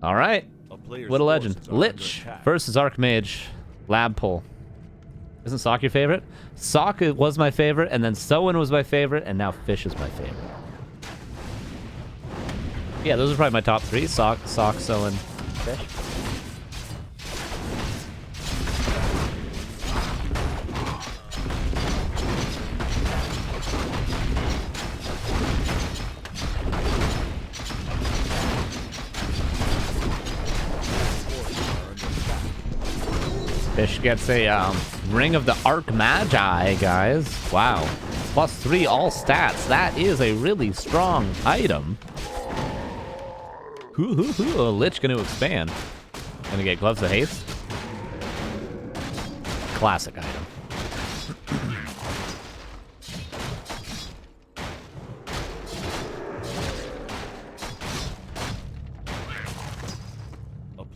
All right. What a legend. Lich versus Archmage. Lab pull. Isn't Sock your favorite? Sock was my favorite, and then Sowen was my favorite, and now Fish is my favorite. Yeah, those are probably my top three. Sock, Sowen, Fish. Fish gets a Ring of the Archmage, guys. Wow. +3 all stats. That is a really strong item. Lich gonna expand. Gonna get Gloves of Haste. Classic item.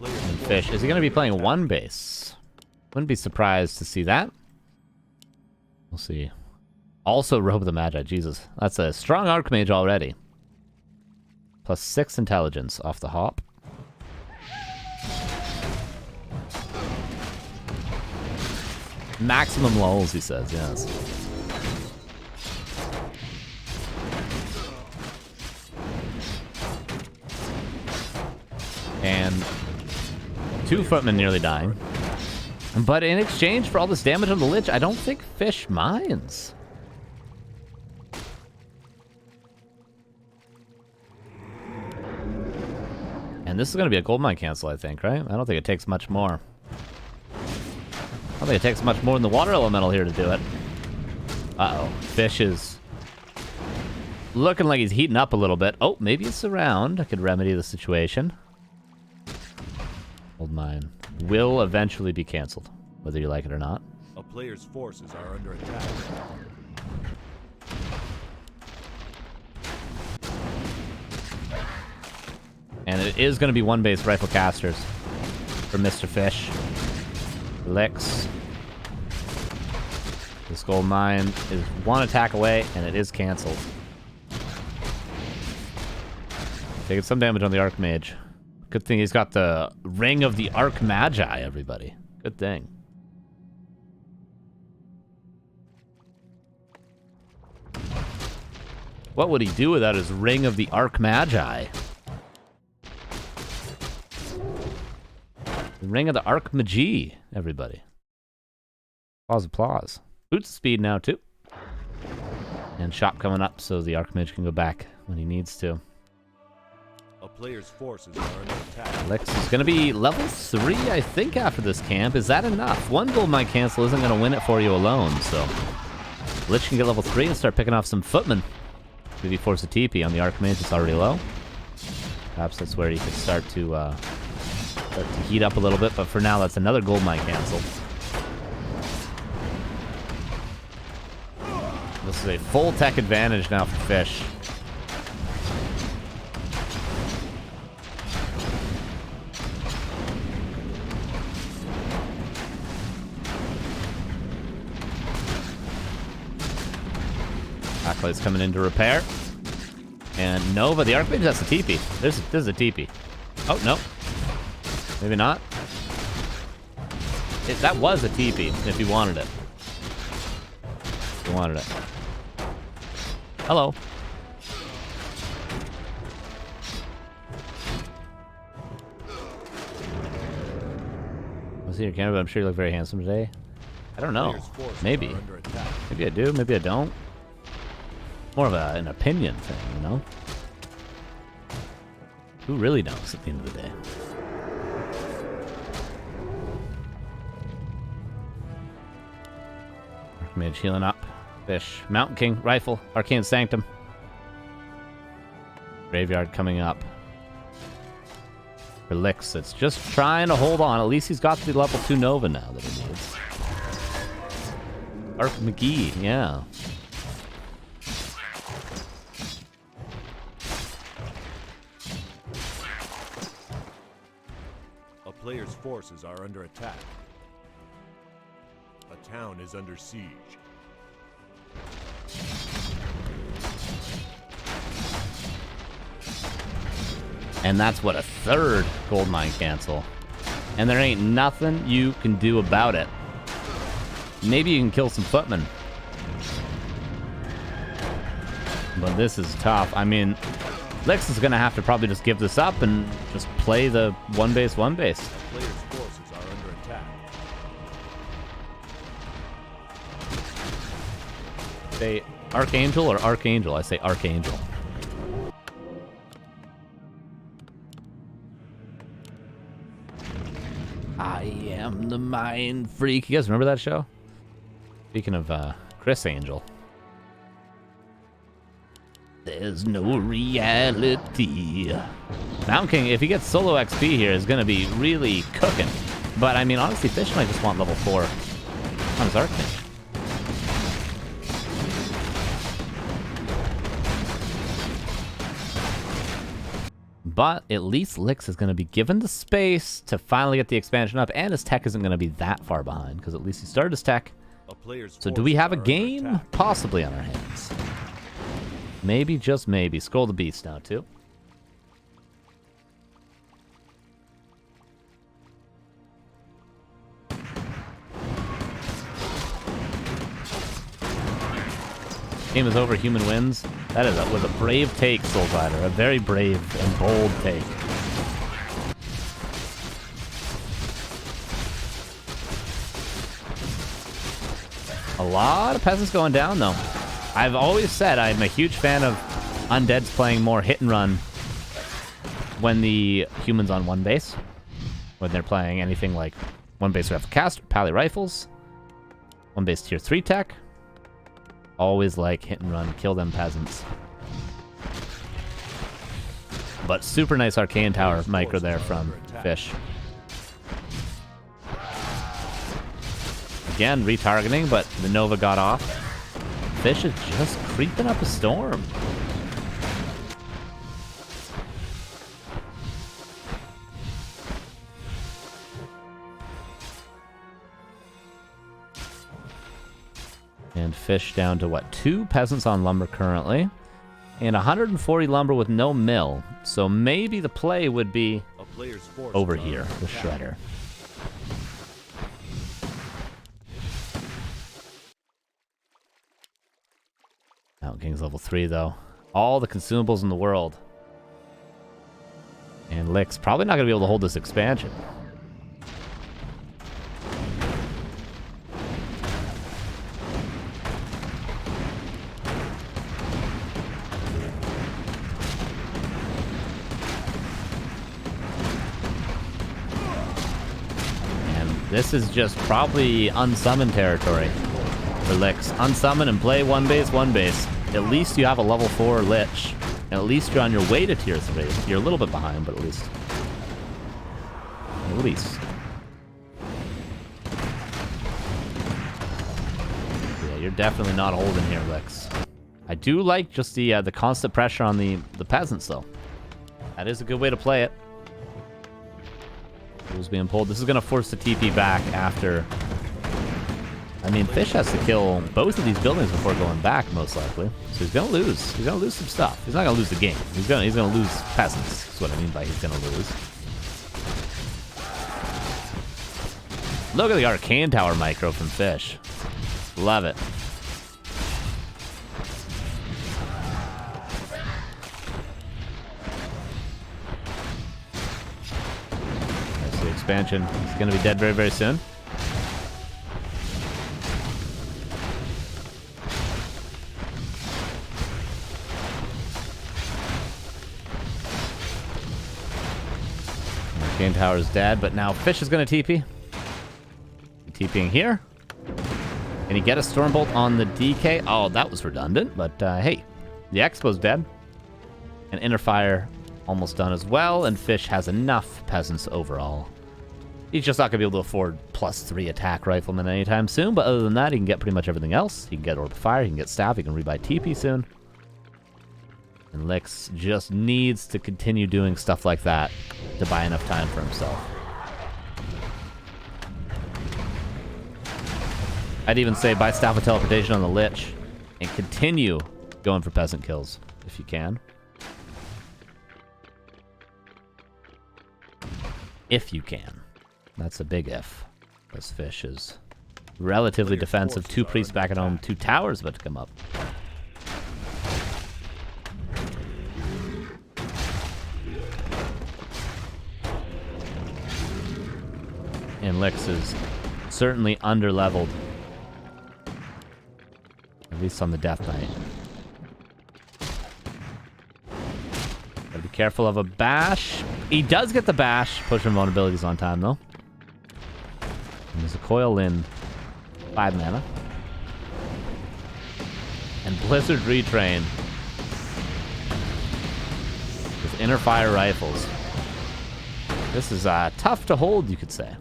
And Fish, is he gonna be playing one base? Wouldn't be surprised to see that. We'll see. Also, Robe of the Magi. Jesus. That's a strong Archmage already. +6 intelligence off the hop. Maximum lulls, he says. Yes. And 2 footmen nearly dying. But in exchange for all this damage on the Lich, I don't think Fish minds. And this is going to be a goldmine cancel, I think, right? I don't think it takes much more. I don't think it takes much more than the water elemental here to do it. Uh-oh. Fish is looking like he's heating up a little bit. Oh, maybe it's around. I could remedy the situation. Goldmine will eventually be canceled, whether you like it or not. A player's forces are under attack. And it is going to be one base rifle casters for Mr. Fish. Liqs. This gold mine is one attack away, and it is canceled. Taking some damage on the Archmage. Good thing he's got the Ring of the Archmage, everybody. Good thing. What would he do without his Ring of the Archmage? The Ring of the Archmage, everybody. Applause, applause. Boots speed now, too. And shop coming up so the Archmage can go back when he needs to. A player's forces are under attack. Lex is going to be level 3, I think, after this camp. Is that enough? One gold mine cancel isn't going to win it for you alone, so... Lich can get level 3 and start picking off some footmen. Maybe force a TP on the Archmage. It's already low. Perhaps that's where you could start to heat up a little bit, but for now, that's another gold mine cancel. This is a full tech advantage now for Fish. Backlight's coming in to repair. And Nova, the Archmage, that's a TP. This is a TP. Oh, no. Maybe not. That was a TP, if you wanted it. If you wanted it. Hello. Was he your camera? I'm sure you look very handsome today. I don't know. Maybe. Maybe I do, maybe I don't. More of an opinion thing, you know? Who really knows at the end of the day? Archmage healing up. Fish. Mountain King. Rifle. Arcane Sanctum. Graveyard coming up. For Liqs, it's just trying to hold on. At least he's got the level 2 Nova now that he needs. Arch McGee, yeah. A player's forces are under attack. A town is under siege. And that's what, a third gold mine cancel. And there ain't nothing you can do about it. Maybe you can kill some footmen. But this is tough. I mean, Liqs is going to have to probably just give this up and just play the one base. Players' forces are under attack. Say Archangel or Archangel? I say Archangel. I am the mind freak. You guys remember that show? Speaking of Chris Angel. There's no reality. Mountain King, if he gets solo XP here, is going to be really cooking. But, I mean, honestly, Fish might just want level 4 on his Archmage. But at least Liqs is going to be given the space to finally get the expansion up, and his tech isn't going to be that far behind, because at least he started his tech. So do we have a game? Possibly on our hands. Maybe, just maybe. Scroll the beast now, too. Game is over, human wins. That is was a brave take, Soulrider. A very brave and bold take. A lot of peasants going down, though. I've always said I'm a huge fan of undeads playing more hit and run when the humans on one base. When they're playing anything like one base rifle caster, pally rifles, one base tier 3 tech. Always like hit and run, kill them peasants. But super nice arcane tower micro there from Fish. Again, retargeting, but the Nova got off. Fish is just creeping up a storm. And Fish down to, what, 2 peasants on lumber currently. And 140 lumber with no mill. So maybe the play would be over here, the shredder. Mountain King's level 3, though. All the consumables in the world. And Liqs probably not going to be able to hold this expansion. And this is just probably unsummoned territory for Liqs. Unsummon and play one base, one base. At least you have a level 4 Lich. And at least you're on your way to tier 3. You're a little bit behind, but at least. At least. Yeah, you're definitely not holding here, Liqs. I do like just the constant pressure on the peasants, though. That is a good way to play it. Who's being pulled? This is going to force the TP back after... I mean, Fish has to kill both of these buildings before going back, most likely. So he's gonna lose. He's gonna lose some stuff. He's not gonna lose the game. He's gonna lose peasants. That's what I mean by he's gonna lose. Look at the arcane tower micro from Fish. Love it. There's the expansion. He's gonna be dead very, very soon. Game tower is dead, but now Fish is going to TP. TPing here. Can he get a Stormbolt on the DK? Oh, that was redundant, but hey, the Expo's dead. And Inner Fire almost done as well, and Fish has enough peasants overall. He's just not going to be able to afford +3 attack rifleman anytime soon, but other than that, he can get pretty much everything else. He can get Orb of Fire, he can get Staff, he can rebuy TP soon. And Liqs just needs to continue doing stuff like that to buy enough time for himself. I'd even say buy Staff of Teleportation on the Lich and continue going for peasant kills if you can. If you can. That's a big if. This fish is relatively defensive. 2 priests back at home. 2 towers about to come up. And Liqs is certainly under-leveled. At least on the Death Knight. Gotta be careful of a bash. He does get the bash. Pushing vulnerabilities on time, though. And there's a coil in 5 mana. And Blizzard Retrain. With Inner Fire Rifles. This is tough to hold, you could say.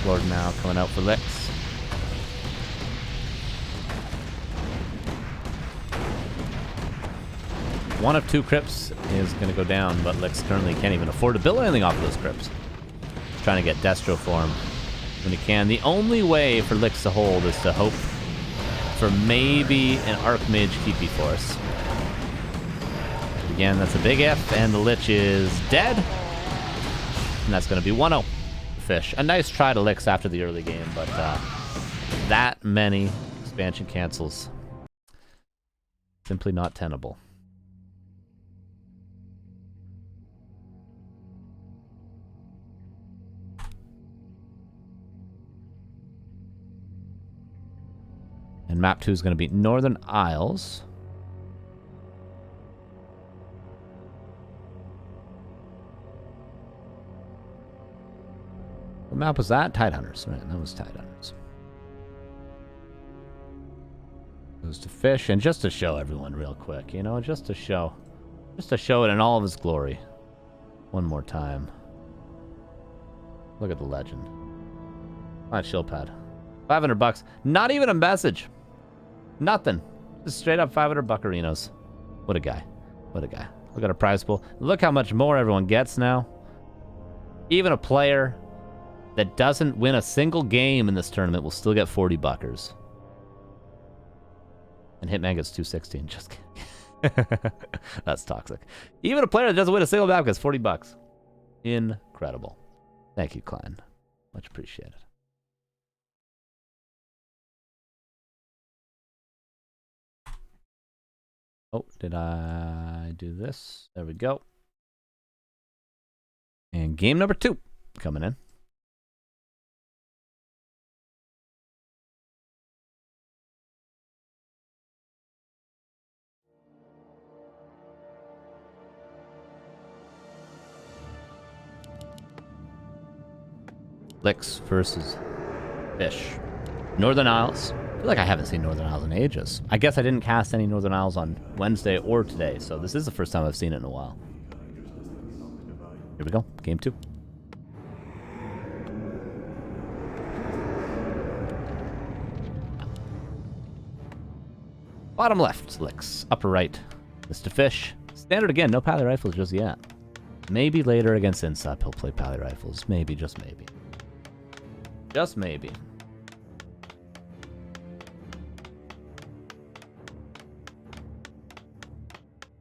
Lord now coming out for Liqs. One of 2 crypts is going to go down, but Liqs currently can't even afford to build anything off of those crypts. Trying to get Destro form when he can. The only way for Liqs to hold is to hope for maybe an Archmage TP force. Again, that's a big if, and the Lich is dead. And that's going to be 1-0. Fish. A nice try to Liqs after the early game, but that many expansion cancels. Simply not tenable. And map 2 is going to be Northern Isles. What map was that? Tidehunters. Right, that was Tidehunters. Goes to fish, and just to show everyone real quick, you know, just to show it in all of its glory. One more time. Look at the legend. All right, shield pad. $500. Not even a message. Nothing. Just straight up 500 buccarinos. What a guy. What a guy. Look at our prize pool. Look how much more everyone gets now. Even a player that doesn't win a single game in this tournament will still get 40 buckers. And Hitman gets 216. Just kidding. That's toxic. Even a player that doesn't win a single map gets 40 bucks. Incredible. Thank you, Klein. Much appreciated. Oh, did I do this? There we go. And game number 2 coming in. Liqs versus Fish. Northern Isles. I feel like I haven't seen Northern Isles in ages. I guess I didn't cast any Northern Isles on Wednesday or today, so this is the first time I've seen it in a while. Here we go. Game 2. Bottom left, Liqs. Upper right, Mr. Fish. Standard again, no Pally Rifles just yet. Maybe later against Insub he'll play Pally Rifles. Maybe, just maybe. Just maybe.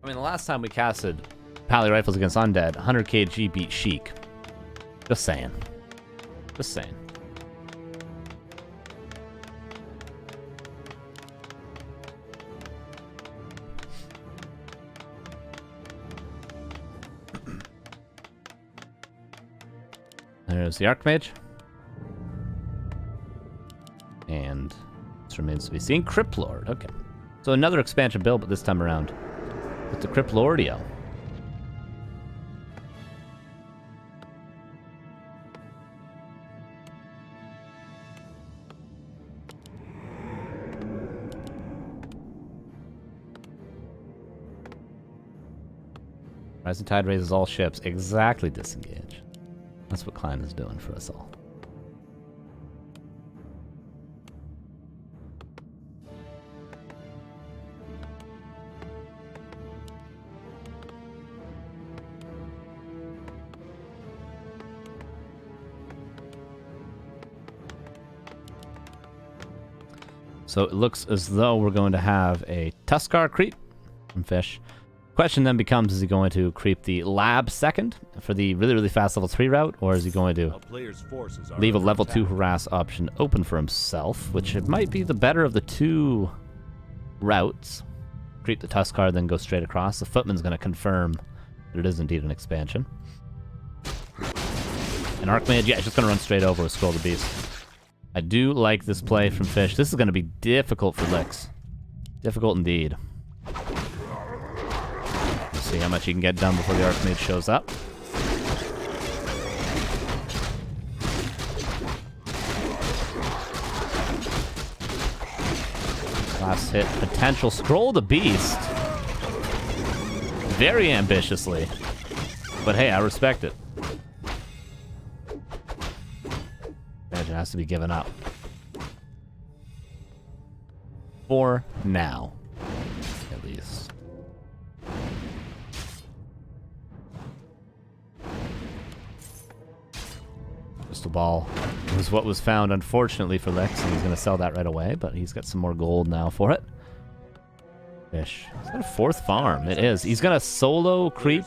I mean, the last time we casted Pally Rifles against Undead, 100 kg beat Sheik. Just saying. Just saying. There's the Archmage. And this remains to be seen. Crypt Lord. Okay. So another expansion build, but this time around with the Crypt Lordio. Rising Tide raises all ships. Exactly, disengage. That's what Klein is doing for us all. So it looks as though we're going to have a Tuskar creep from Fish. Question then becomes, is he going to creep the lab second for the really, really fast level 3 route, or is he going to leave a level 2 harass option open for himself, which it might be the better of the two routes. Creep the Tuskar, then go straight across. The Footman's going to confirm that it is indeed an expansion. And Archmage, yeah, just going to run straight over with Scroll the Beast. I do like this play from Fish. This is going to be difficult for Liqs. Difficult indeed. See how much he can get done before the Archmage shows up. Last hit, potential Scroll the Beast. Very ambitiously. But hey, I respect it. Imagine it has to be given up. For now. At least. Crystal Ball was what was found, unfortunately, for Liqs, and he's going to sell that right away, but he's got some more gold now for it. Fish. He's got a 4th farm. It is. He's going to solo creep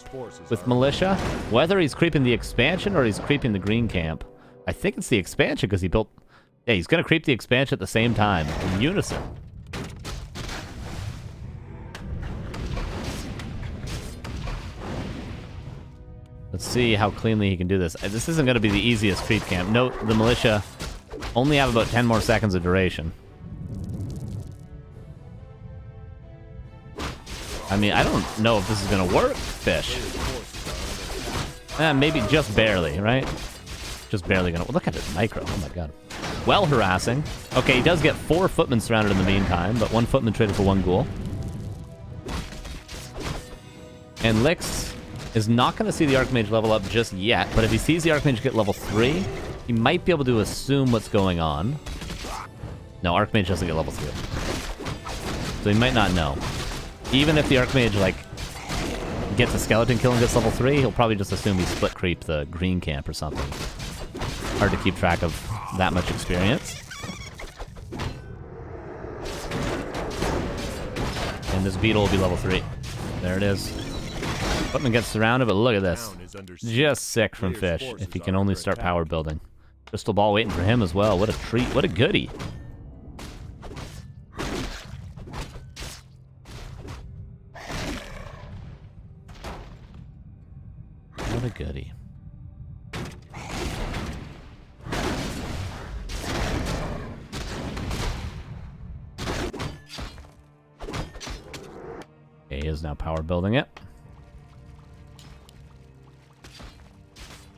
with Militia, whether he's creeping the expansion or he's creeping the green camp. I think it's the expansion because he built... Yeah, he's going to creep the expansion at the same time, in unison. Let's see how cleanly he can do this. This isn't going to be the easiest creep camp. Note, the Militia only have about 10 more seconds of duration. I mean, I don't know if this is going to work, Fish. Maybe just barely, right? Just barely going to... Look at it, micro. Oh my god. Well harassing. Okay, he does get 4 Footmen surrounded in the meantime, but 1 Footman traded for 1 Ghoul. And Liqs is not going to see the Archmage level up just yet, but if he sees the Archmage get level 3, he might be able to assume what's going on. No, Archmage doesn't get level 3. So he might not know. Even if the Archmage, like, gets a skeleton kill and gets level 3, he'll probably just assume he split creep the green camp or something. Hard to keep track of that much experience. And this beetle will be level 3. There it is. Footman gets surrounded, but look at this. Just sick from Fish, if he can only start power building. Crystal Ball waiting for him as well. What a treat. What a goodie. What a goodie. Okay, he is now power building it.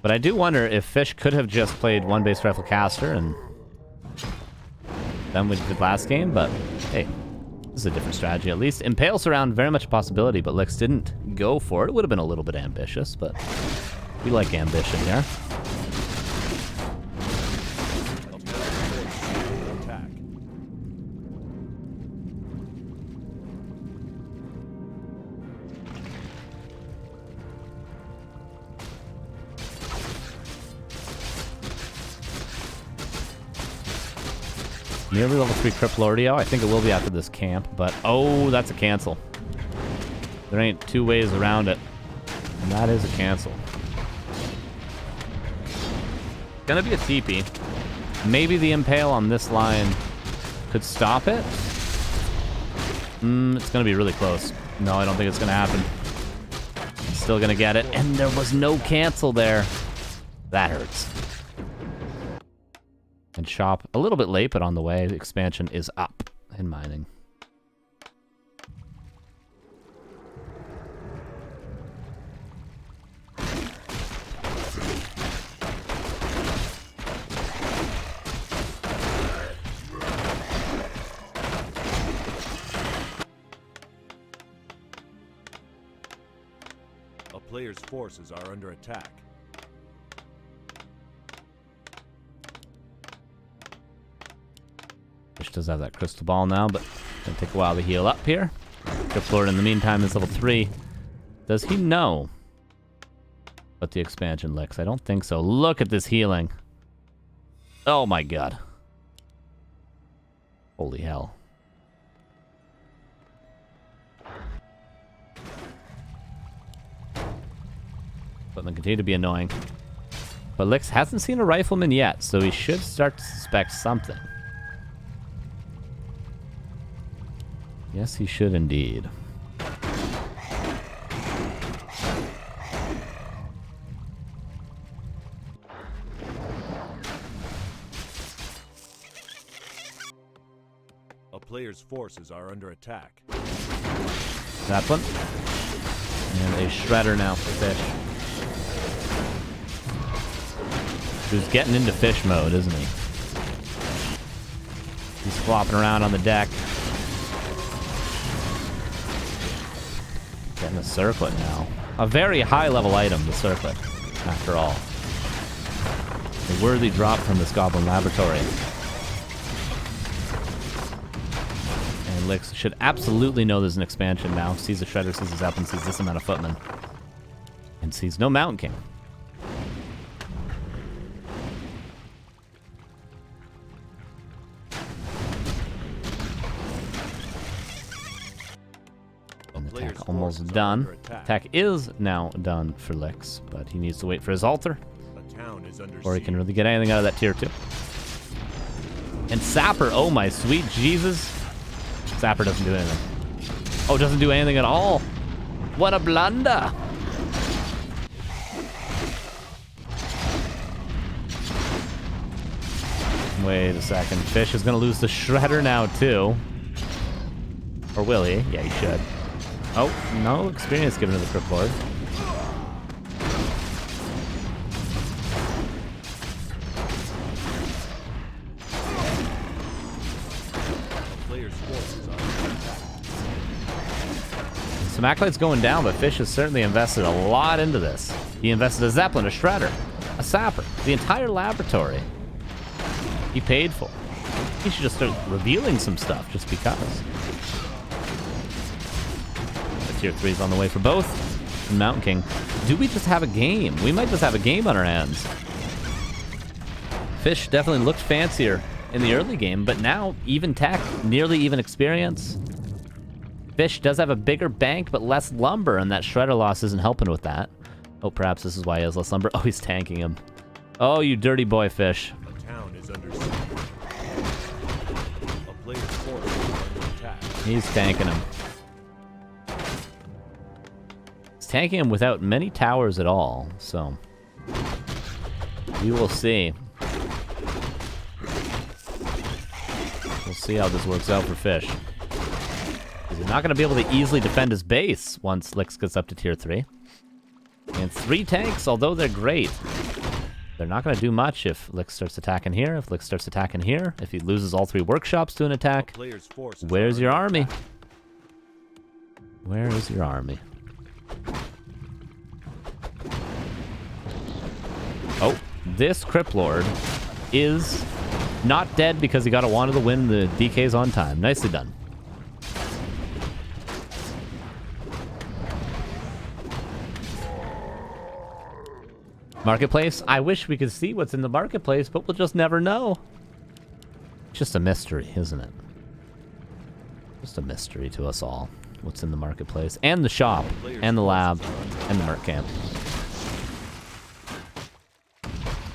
But I do wonder if Fish could have just played 1 base rifle caster and done what he did last game, but hey, this is a different strategy at least. Impale Surround, very much a possibility, but Liqs didn't go for it. It would have been a little bit ambitious, but we like ambition here. Nearly level 3 Crypt Lordio. I think it will be after this camp, but oh, that's a cancel. There ain't 2 ways around it. And that is a cancel. Gonna be a TP. Maybe the Impale on this line could stop it. It's gonna be really close. No, I don't think it's gonna happen. Still gonna get it, and there was no cancel there. That hurts. And shop a little bit late, but on the way. The expansion is up in mining. A player's forces are under attack. Fish does have that crystal ball now, but it's gonna take a while to heal up here. Crypt Lord in the meantime is level 3. Does he know what the expansion Liqs? I don't think so. Look at this healing. Oh my god. Holy hell. Footmen continue to be annoying. But Liqs hasn't seen a rifleman yet, so he should start to suspect something. Yes, he should indeed. A player's forces are under attack. That one. And a shredder now for Fish. Who's getting into fish mode, isn't he? He's flopping around on the deck. Getting a circlet now. A very high level item, the circlet, after all. A worthy drop from this Goblin Laboratory. And Liqs should absolutely know there's an expansion now. Sees the Shredder, sees his weapon, sees this amount of footmen. And sees no Mountain King. Attack almost done. Attack is now done for Liqs, but he needs to wait for his altar. Or he can really get anything out of that tier 2. And Sapper, oh my sweet Jesus. Sapper doesn't do anything. Oh, doesn't do anything at all. What a blunder. Wait a second. Fish is going to lose the Shredder now, too. Or will he? Yeah, he should. Oh, no experience given to the Crypt Lord. Some Acolytes going down, but Fish has certainly invested a lot into this. He invested a Zeppelin, a Shredder, a Sapper, the entire laboratory. He paid for. He should just start revealing some stuff just because. Tier 3 is on the way for both. And Mountain King. Do we just have a game? We might just have a game on our hands. Fish definitely looked fancier in the early game, but now even tech, nearly even experience. Fish does have a bigger bank, but less lumber, and that Shredder loss isn't helping with that. Oh, perhaps this is why he has less lumber. Oh, he's tanking him. Oh, you dirty boy, Fish. The town is under siege. A player's force is under attack. He's tanking him. Tanking him without many towers at all, so we will see. We'll see how this works out for Fish. He's not going to be able to easily defend his base once Liqs gets up to tier 3. And 3 tanks, although they're great, they're not going to do much if Liqs starts attacking here, if Liqs starts attacking here, if he loses all 3 workshops to an attack. Where's your army? Where is your army? Oh, this Crypt Lord is not dead because he got a Wand of the Wind. The DK's on time. Nicely done. Marketplace? I wish we could see what's in the marketplace, but we'll just never know. It's just a mystery, isn't it? Just a mystery to us all. What's in the marketplace, and the shop, and the lab, and the merc camp.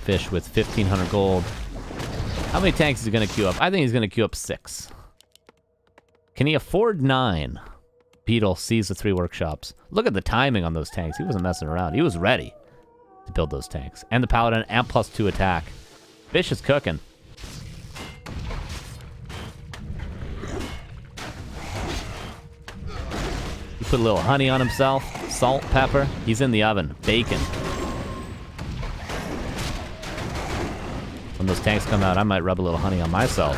Fish with 1,500 gold. How many tanks is he going to queue up? I think he's going to queue up 6. Can he afford 9? Beetle sees the 3 workshops. Look at the timing on those tanks. He wasn't messing around. He was ready to build those tanks. And the Paladin, and +2 attack. Fish is cooking. He put a little honey on himself. Salt, pepper. He's in the oven. Bacon. When those tanks come out, I might rub a little honey on myself,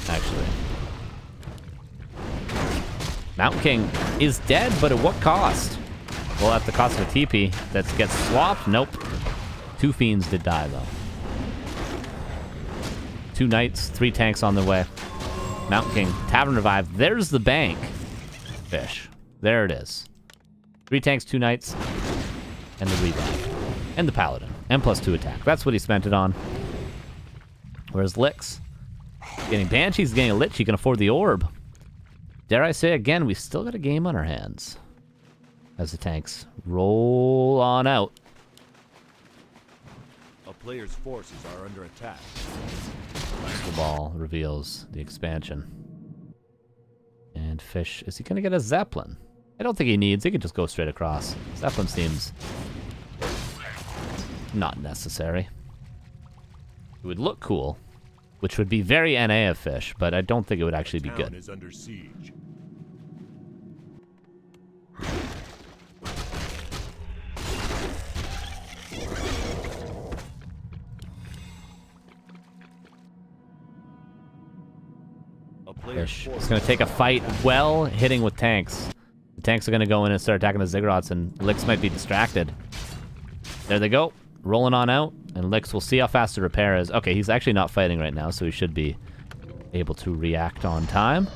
actually. Mountain King is dead, but at what cost? Well, at the cost of a TP that gets swapped? Nope. 2 fiends did die, though. 2 knights, 3 tanks on their way. Mountain King, Tavern Revive. There's the bank. Fish. There it is. 3 tanks, 2 knights, and the revive. And the Paladin. And +2 attack. That's what he spent it on. Whereas Liqs Getting Banshees, getting a Lich, he can afford the orb. Dare I say again, we still got a game on our hands. As the tanks roll on out. A player's forces are under attack. The ball reveals the expansion. And Fish, is he going to get a Zeppelin? I don't think he needs. He could just go straight across. Zeppelin seems not necessary. It would look cool, which would be very NA of Fish, but I don't think it would actually be good. Is under siege. Fish is going to take a fight well, hitting with tanks. The tanks are going to go in and start attacking the Ziggurats, and Liqs might be distracted. There they go. Rolling on out, and Liqs, we'll see how fast the repair is. Okay, he's actually not fighting right now, so he should be able to react on time.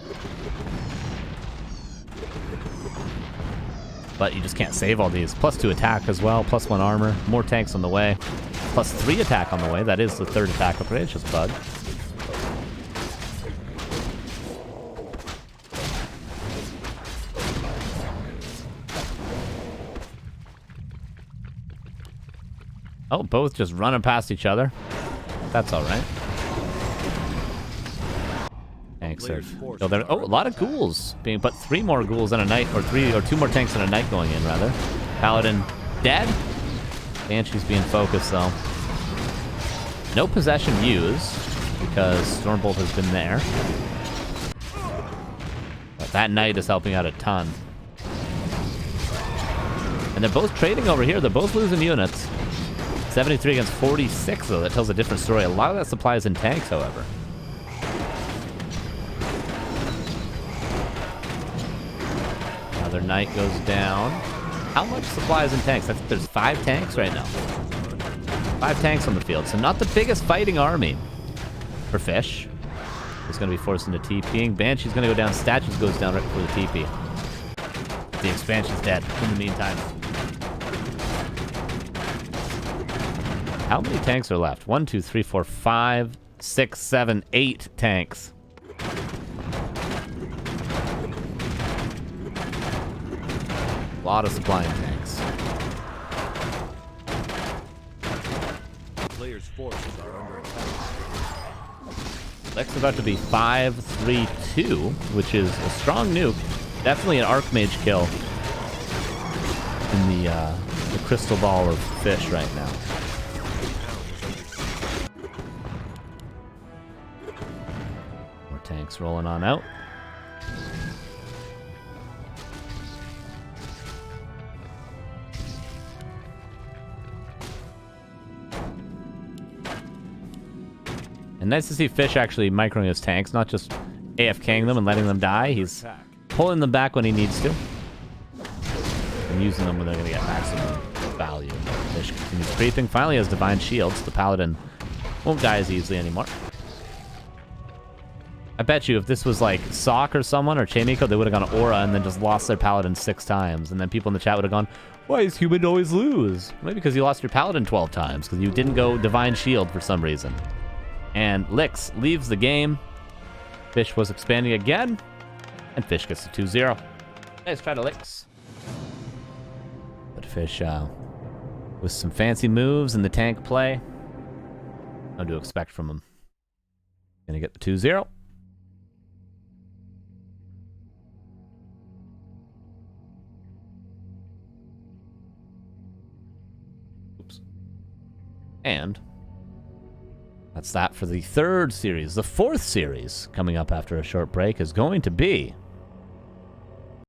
But you just can't save all these. +2 attack as well, +1 armor, more tanks on the way. +3 attack on the way. That is the 3rd attack upgrade, it's just bug. Oh, both just running past each other. That's all right. Tanks are... Oh, a lot of ghouls being put. 3 more ghouls in a night, or 2 more tanks in a night going in, rather. Paladin dead. Banshee's being focused, though. No possession used, because Stormbolt has been there. But that knight is helping out a ton. And they're both trading over here. They're both losing units. 73 against 46, though. That tells a different story. A lot of that supply is in tanks, however. Another knight goes down. How much supply is in tanks? There's 5 tanks right now. 5 tanks on the field, so not the biggest fighting army for Fish. He's going to be forced into TPing. Banshee's going to go down. Statues goes down right before the TP. The expansion's dead in the meantime. How many tanks are left? 1, 2, 3, 4, 5, 6, 7, 8 tanks. A lot of supply in tanks. Players' forces are under attack. Liqs about to be 5-3-2, which is a strong nuke. Definitely an Archmage kill in the crystal ball of Fish right now. More tanks rolling on out. And nice to see Fish actually microing his tanks, not just AFKing them and letting them die. He's pulling them back when he needs to. And using them when they're going to get maximum value. Fish continues creeping. Finally has Divine Shields. The Paladin won't die as easily anymore. I bet you if this was like Sock or someone or Chainmiko, they would have gone Aura and then just lost their Paladin 6 times. And then people in the chat would have gone, why is human always lose? Maybe because you lost your Paladin 12 times because you didn't go Divine Shield for some reason. And Liqs leaves the game. Fish was expanding again. And Fish gets the 2-0. Nice try to Liqs. But Fish, with some fancy moves in the tank play, what to expect from him. Gonna get the 2-0. Oops. And that's that for the 3rd series. The 4th series, coming up after a short break, is going to be